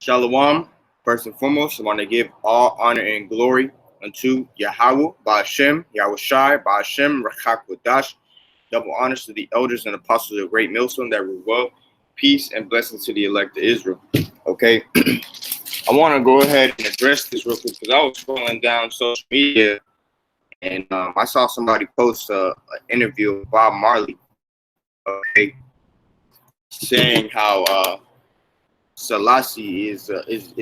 Shalom. First and foremost, I want to give all honor and glory unto Yahweh, Ba'ashem, Yahweh Shai, Ba'ashem, Rachak Kodash. Double honors to the elders and apostles of the Great Millstone that rule well. Peace and blessings to the elect of Israel. Okay, I want to go ahead and address this real quick because I was scrolling down social media and I saw somebody post an interview with Bob Marley. Okay, saying how Selassie is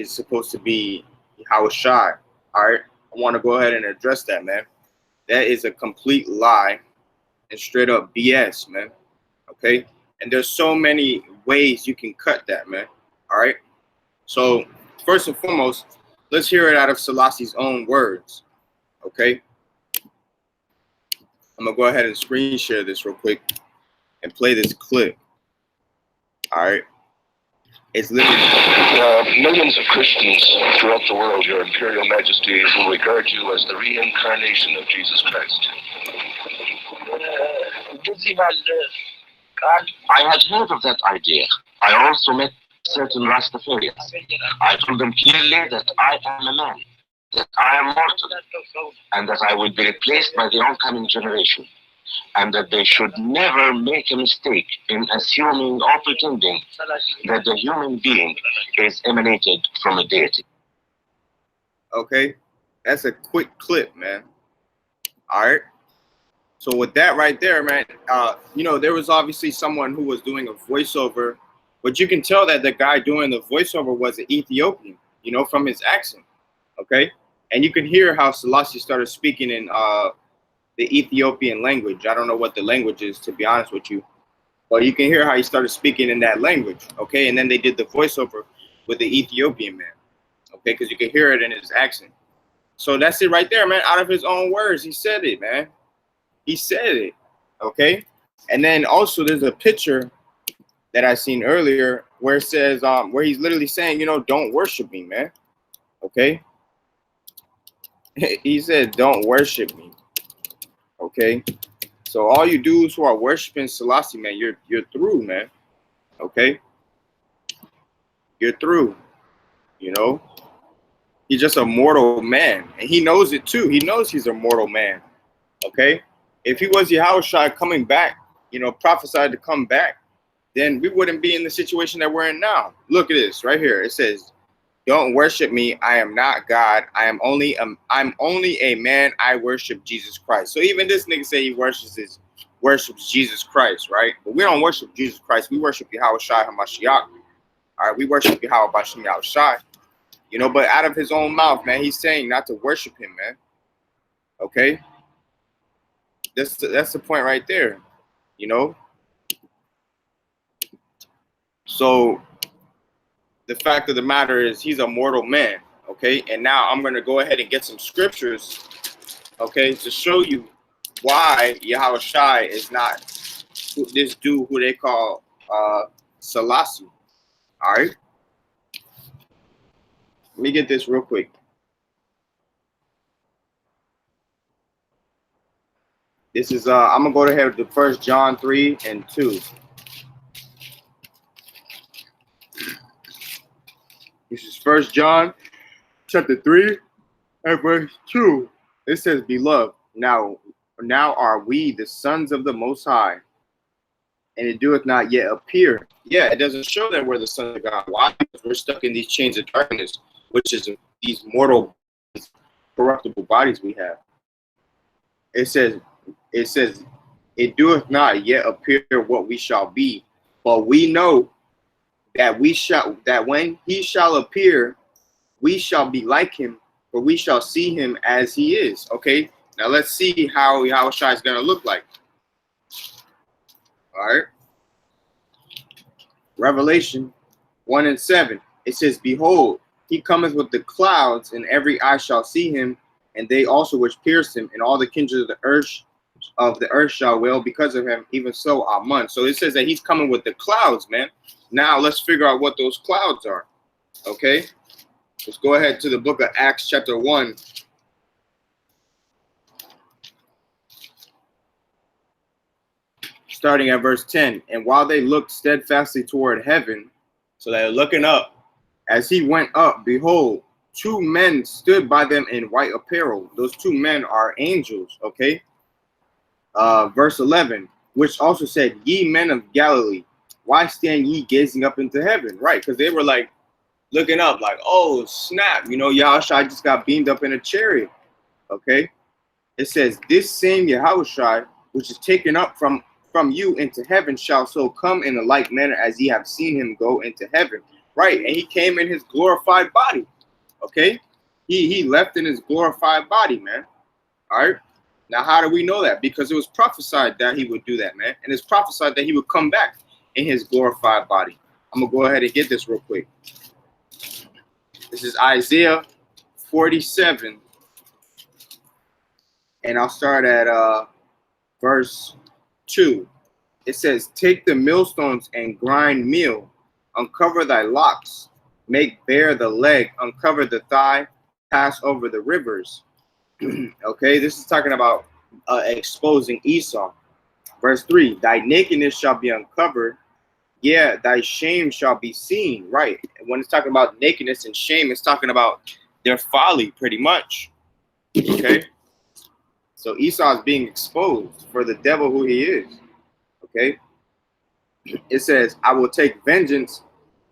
supposed to be Yahweh Shai. All right, I want to go ahead and address that, man. That is a complete lie and straight up BS, man. Okay, and there's so many ways you can cut that, man. All right, so first and foremost, let's hear it out of Selassie's own words. Okay, I'm gonna go ahead and screen share this real quick and play this clip. All right. It's literally millions of Christians throughout the world, Your Imperial Majesty, will regard you as the reincarnation of Jesus Christ. I had heard of that idea. I also met certain Rastafarians. I told them clearly that I am a man, that I am mortal, and that I will be replaced by the oncoming generation, and that they should never make a mistake in assuming or pretending that the human being is emanated from a deity. okay. That's a quick clip, man. All right. So with that right there, man, there was obviously someone who was doing a voiceover, but you can tell that the guy doing the voiceover was an Ethiopian, from his accent. Okay. And you can hear how Selassie started speaking in the Ethiopian language. I don't know what the language is, to be honest with you, but you can hear how he started speaking in that language. Okay. And then they did the voiceover with the Ethiopian man. Okay. Because you can hear it in his accent. So that's it right there, man. Out of his own words, he said it, man. He said it. Okay. And then also there's a picture that I seen earlier where it says, where he's literally saying, don't worship me, man. Okay. He said, don't worship me. Okay. So all you dudes who are worshiping Selassie, man, you're through, man. Okay. You're through. He's just a mortal man. And he knows it too. He knows he's a mortal man. Okay. If he was Yahweh Shai coming back, prophesied to come back, then we wouldn't be in the situation that we're in now. Look at this right here. It says, don't worship me. I am not God. I'm only a man. I worship Jesus Christ. So even this nigga say he worships Jesus Christ, right? But we don't worship Jesus Christ. We worship Yahweh Shai HaMashiach. All right, we worship Yahweh Bashem Yahweh Shai. But out of his own mouth, man, he's saying not to worship him, man. Okay? That's the point right there. So the fact of the matter is he's a mortal man. Okay? And now I'm going to go ahead and get some scriptures, okay, to show you why Yahweh Shai is not this dude who they call Selassie. All right? Let me get this real quick. This is I'm gonna go ahead to 1 John 3 and 2. This is 1 John chapter 3 and verse 2. It says, Beloved, now are we the sons of the Most High, and it doeth not yet appear. Yeah, it doesn't show that we're the sons of God. Why? Because we're stuck in these chains of darkness, which is these mortal, corruptible bodies we have. It says, it doeth not yet appear what we shall be, but we know that when he shall appear, we shall be like him, for we shall see him as he is. Okay, now let's see how Yahweh Shai is going to look like. All right. Revelation 1 and 7. It says, Behold, he cometh with the clouds, and every eye shall see him, and they also which pierced him, and all the kindreds of the earth shall wail because of him, even so amen. So it says that he's coming with the clouds, man. Now let's figure out what those clouds are. Okay, let's go ahead to the book of Acts chapter 1. Starting at verse 10. And while they looked steadfastly toward heaven, so they're looking up, As he went up, behold, two men stood by them in white apparel. Those two men are angels, okay? Verse 11, which also said, ye men of Galilee, why stand ye gazing up into heaven? Right, because they were like looking up like, oh, snap, you know, Yahushua just got beamed up in a chariot, okay? It says, this same Yahushua, which is taken up from you into heaven, shall so come in a like manner as ye have seen him go into heaven. Right, and he came in his glorified body, okay? He left in his glorified body, man, all right? Now, how do we know that? Because it was prophesied that he would do that, man. And it's prophesied that he would come back in his glorified body. I'm going to go ahead and get this real quick. This is Isaiah 47. And I'll start at verse 2. It says, take the millstones and grind meal. Uncover thy locks. Make bare the leg. Uncover the thigh. Pass over the rivers. Okay, this is talking about exposing Esau. Verse 3, thy nakedness shall be uncovered, yeah, thy shame shall be seen. Right, and when it's talking about nakedness and shame, it's talking about their folly, pretty much. Okay, so Esau is being exposed for the devil who he is. Okay, it says, I will take vengeance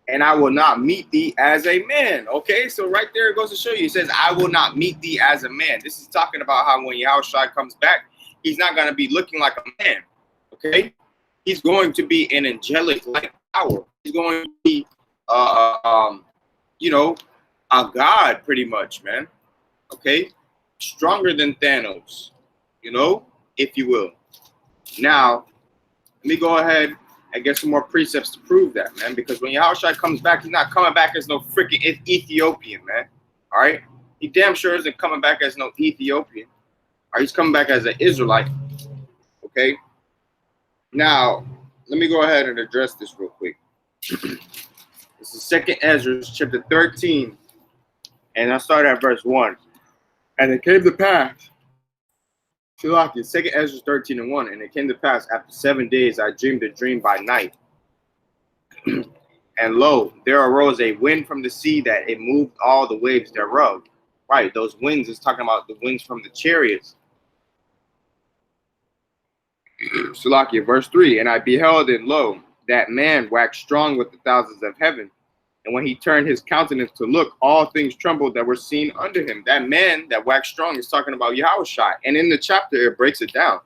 and I will not meet thee as a man. Okay, so right there it goes to show you. It says, I will not meet thee as a man. This is talking about how when Yahushua comes back, he's not going to be looking like a man. Okay, he's going to be an angelic like power. He's going to be, you know, a god pretty much, man. Okay, stronger than Thanos, you know, if you will. Now, let me go ahead and get some more precepts to prove that, man. Because when Yahushua comes back, he's not coming back as no freaking Ethiopian, man. All right? He damn sure isn't coming back as no Ethiopian. All right? He's coming back as an Israelite. Okay? Now, let me go ahead and address this real quick. This is 2nd Ezra, chapter 13. And I'll start at verse 1. And it came to pass. Selassie, 2nd Ezra 13 and 1. And it came to pass after 7 days I dreamed a dream by night. And lo, there arose a wind from the sea that it moved all the waves thereof. Right, those winds is talking about the winds from the chariots. Selassie, verse 3. And I beheld, and lo, that man waxed strong with the thousands of heaven. And when he turned his countenance to look, all things trembled that were seen under him. That man that waxed strong is talking about Yahushua. And in the chapter, it breaks it down.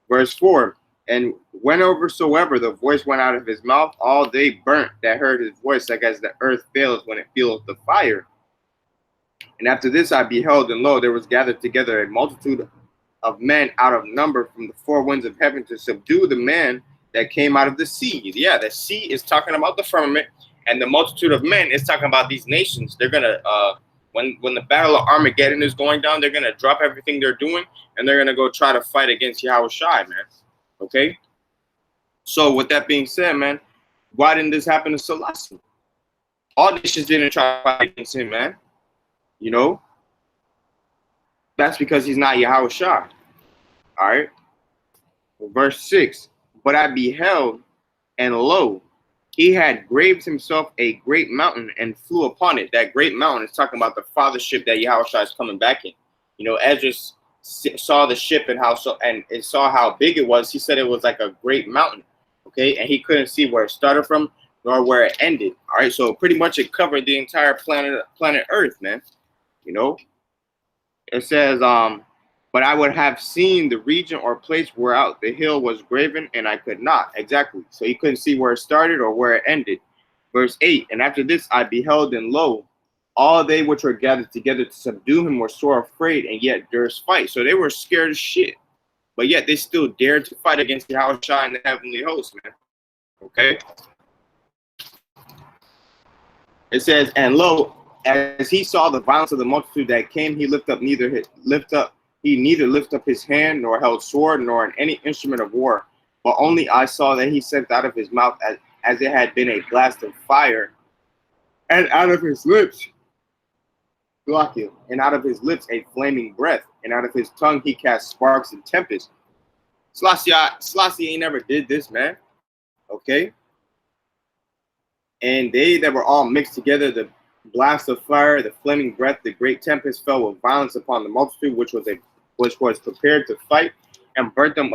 Verse 4, and wheneversoever the voice went out of his mouth, all they burnt that heard his voice, like as the earth fails when it feels the fire. And after this I beheld, and lo, there was gathered together a multitude of men out of number from the four winds of heaven to subdue the man that came out of the sea. Yeah, the sea is talking about the firmament. And the multitude of men is talking about these nations. They're gonna, when the battle of Armageddon is going down, they're gonna drop everything they're doing and they're gonna go try to fight against Yahushua, man. Okay. So with that being said, man, why didn't this happen to Selassie? All nations didn't try to fight against him, man. You know, that's because he's not Yahushua. All right. Verse 6. But I beheld, and lo, he had graved himself a great mountain and flew upon it. That great mountain is talking about the fathership that Yahushua is coming back in. You know, Ezra saw the ship and it saw how big it was. He said it was like a great mountain. Okay, and he couldn't see where it started from nor where it ended. All right, so pretty much it covered the entire planet Earth, man. You know, it says, but I would have seen the region or place whereout the hill was graven, and I could not. Exactly. So he couldn't see where it started or where it ended. Verse 8, and after this I beheld, and lo, all they which were gathered together to subdue him were sore afraid, and yet durst fight. So they were scared as shit. But yet they still dared to fight against Yahushua and the heavenly host, man. Okay? It says, and lo, as he saw the violence of the multitude that came, he neither lift up his hand, nor held sword, nor in any instrument of war. But only I saw that he sent out of his mouth as it had been a blast of fire, and out of his lips, and out of his lips a flaming breath, and out of his tongue he cast sparks and tempest. Selassie ain't never did this, man. Okay? And they that were all mixed together, the blast of fire, the flaming breath, the great tempest fell with violence upon the multitude, which was prepared to fight, and burnt them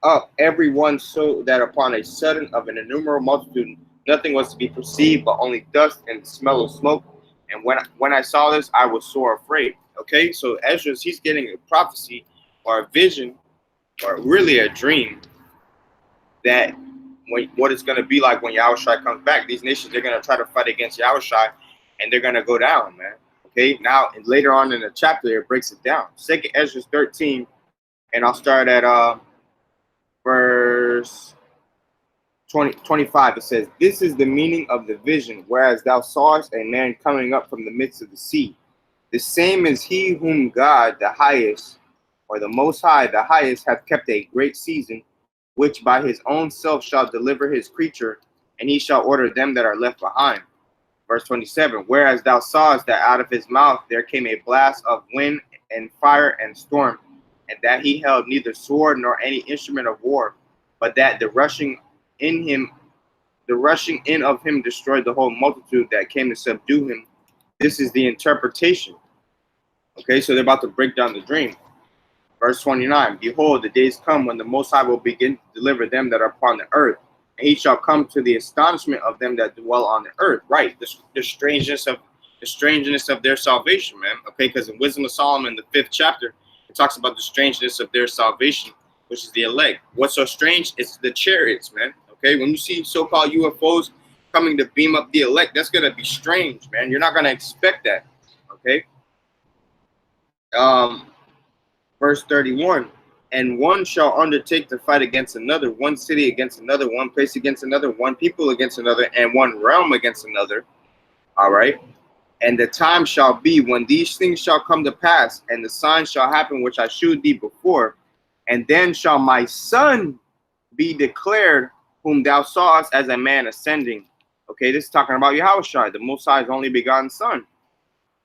up, every one, so that upon a sudden of an innumerable multitude nothing was to be perceived but only dust and the smell of smoke. And when I saw this, I was sore afraid. Okay, so Ezra's, he's getting a prophecy or a vision or really a dream that what it's going to be like when Yahushua comes back. These nations, they're going to try to fight against Yahushua, and they're going to go down, man. Okay, now and later on in the chapter, it breaks it down. 2nd Ezra 13, and I'll start at verse 25. It says, "This is the meaning of the vision, whereas thou sawest a man coming up from the midst of the sea. The same is he whom God, the highest, or the Most High, the highest, hath kept a great season, which by his own self shall deliver his creature, and he shall order them that are left behind." Verse 27, "Whereas thou sawest that out of his mouth there came a blast of wind and fire and storm, and that he held neither sword nor any instrument of war, but that the rushing in of him destroyed the whole multitude that came to subdue him. This is the interpretation." Okay, so they're about to break down the dream. Verse 29, "Behold, the days come when the Most High will begin to deliver them that are upon the earth, and he shall come to the astonishment of them that dwell on the earth." Right, the strangeness of their salvation, man. Okay, because in Wisdom of Solomon, the 5th chapter, it talks about the strangeness of their salvation, which is the elect. What's so strange is the chariots, man. Okay, when you see so-called UFOs coming to beam up the elect, that's gonna be strange, man. You're not gonna expect that. Okay. Verse 31, "And one shall undertake to fight against another, one city against another, one place against another, one people against another, and one realm against another." All right. "And the time shall be when these things shall come to pass, and the signs shall happen which I shewed thee before. And then shall my son be declared, whom thou sawest as a man ascending." Okay, this is talking about Yahushua, the Most High's only begotten son.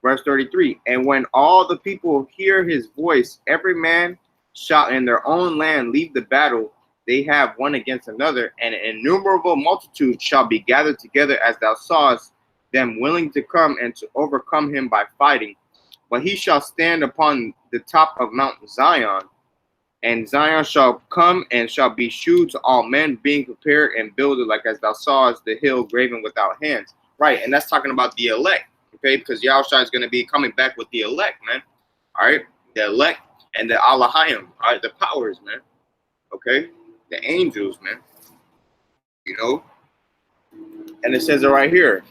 Verse 33, "And when all the people hear his voice, every man shall in their own land leave the battle they have one against another, and an innumerable multitude shall be gathered together as thou sawest them, willing to come and to overcome him by fighting. But he shall stand upon the top of Mount Zion, and Zion shall come and shall be shewed to all men, being prepared and builded like as thou sawest the hill graven without hands." Right, and that's talking about the elect. Okay, because Yahushua is going to be coming back with the elect, man. All right, the elect and the Alahayim, all right, the powers, man. Okay, the angels, man. You know, and it says it right here,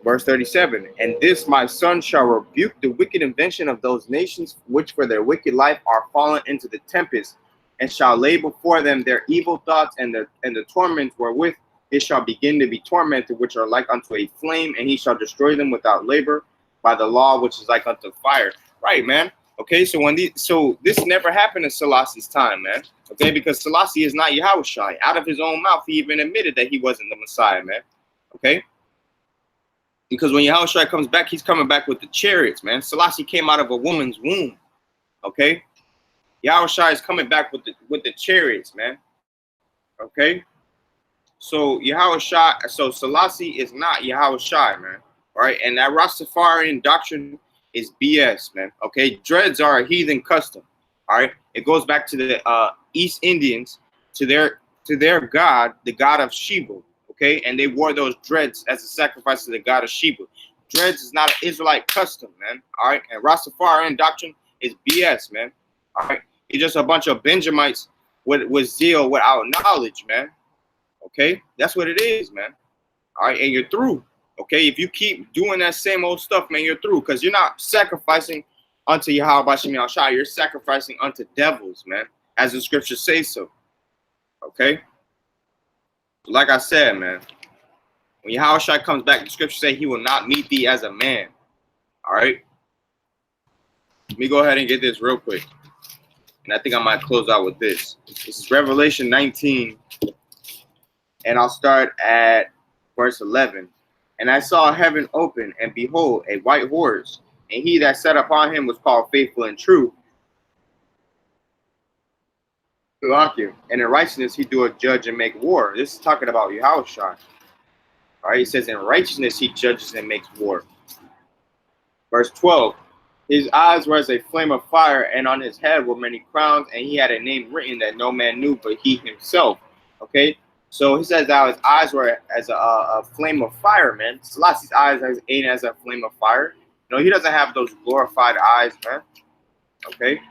verse 37, "And this my son shall rebuke the wicked invention of those nations which for their wicked life are fallen into the tempest, and shall lay before them their evil thoughts and the torments wherewith it shall begin to be tormented, which are like unto a flame, and he shall destroy them without labor by the law which is like unto fire." Right, man. Okay, so this never happened in Selassie's time, man. Okay, because Selassie is not Yahushua. Out of his own mouth, he even admitted that he wasn't the Messiah, man. Okay, because when Yahushua comes back, he's coming back with the chariots, man. Selassie came out of a woman's womb. Okay, Yahushua is coming back with the chariots, man. Okay. So Selassie is not Yahushua, man. All right, and that Rastafarian doctrine is BS, man. Okay, dreads are a heathen custom. All right, it goes back to the East Indians, to their god, the god of Sheba. Okay, and they wore those dreads as a sacrifice to the god of Sheba. Dreads is not an Israelite custom, man. All right, and Rastafarian doctrine is BS, man. All right, it's just a bunch of Benjamites with zeal without knowledge, man. Okay, that's what it is, man. All right, and you're through. Okay, if you keep doing that same old stuff, man, you're through, because you're not sacrificing unto Yahweh Bashem Yahushua. You're sacrificing unto devils, man, as the scriptures say so. Okay, like I said, man, when Yahushua comes back, the scriptures say he will not meet thee as a man. All right, let me go ahead and get this real quick, and I think I might close out with this. This is Revelation 19. And I'll start at verse 11. "And I saw heaven open, and behold, a white horse, and he that sat upon him was called Faithful and True. And in righteousness he doeth judge and make war." This is talking about Yahushua. All right, it says, in righteousness he judges and makes war. Verse 12, his eyes were as a flame of fire, and on his head were many crowns, and he had a name written that no man knew but he himself. Okay, so he says that his eyes were as a flame of fire, man. Selassie's eyes ain't as a flame of fire. No, he doesn't have those glorified eyes, man. Okay,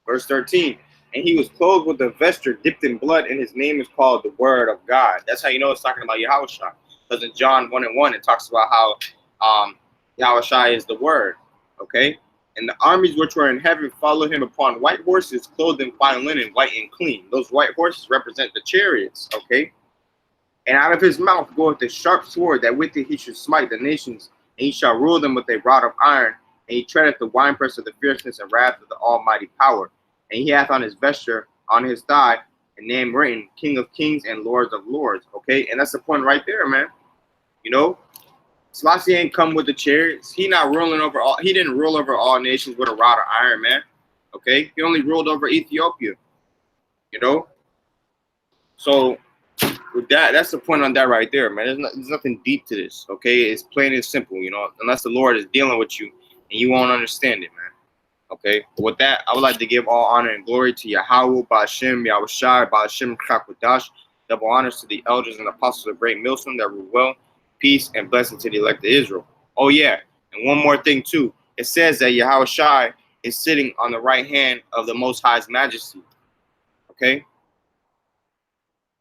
verse 13, and he was clothed with a vesture dipped in blood, and his name is called the Word of God. That's how you know it's talking about Yahushua. Because in John 1:1, it talks about how Yahushua is the Word. Okay, and the armies which were in heaven followed him upon white horses, clothed in fine linen, white and clean. Those white horses represent the chariots. Okay, and out of his mouth goeth a sharp sword, that with it he should smite the nations, and he shall rule them with a rod of iron. And he treadeth the winepress of the fierceness and wrath of the Almighty power. And he hath on his vesture, on his thigh, a name written, King of Kings and Lords of Lords. Okay, and that's the point right there, man. You know, Selassie ain't come with the chariots. He not ruling over all. He didn't rule over all nations with a rod of iron, man. Okay, he only ruled over Ethiopia. You know, so with that's the point on that right there, man. There's nothing deep to this. Okay, it's plain and simple. You know, unless the Lord is dealing with you, and you won't understand it, man. Okay, but with that, I would like to give all honor and glory to Yahweh, Ba'ashem, Yahushai, Ba'ashem, Chakwadash. Double honors to the elders and apostles of Great Millstone that rule well. Peace and blessing to the elect of Israel. Oh yeah, and one more thing too. It says that Yahushai is sitting on the right hand of the Most High's Majesty. Okay,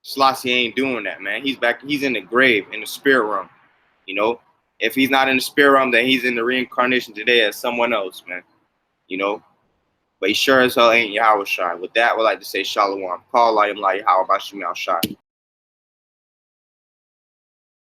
Selassie ain't doing that, man. He's back. He's in the grave, in the spirit realm. You know, if he's not in the spirit realm, then he's in the reincarnation today as someone else, man. You know, but he sure as hell ain't Yahushai. With that, I would like to say Shalom. Call Layim Lai Yahweh Bashim Shai.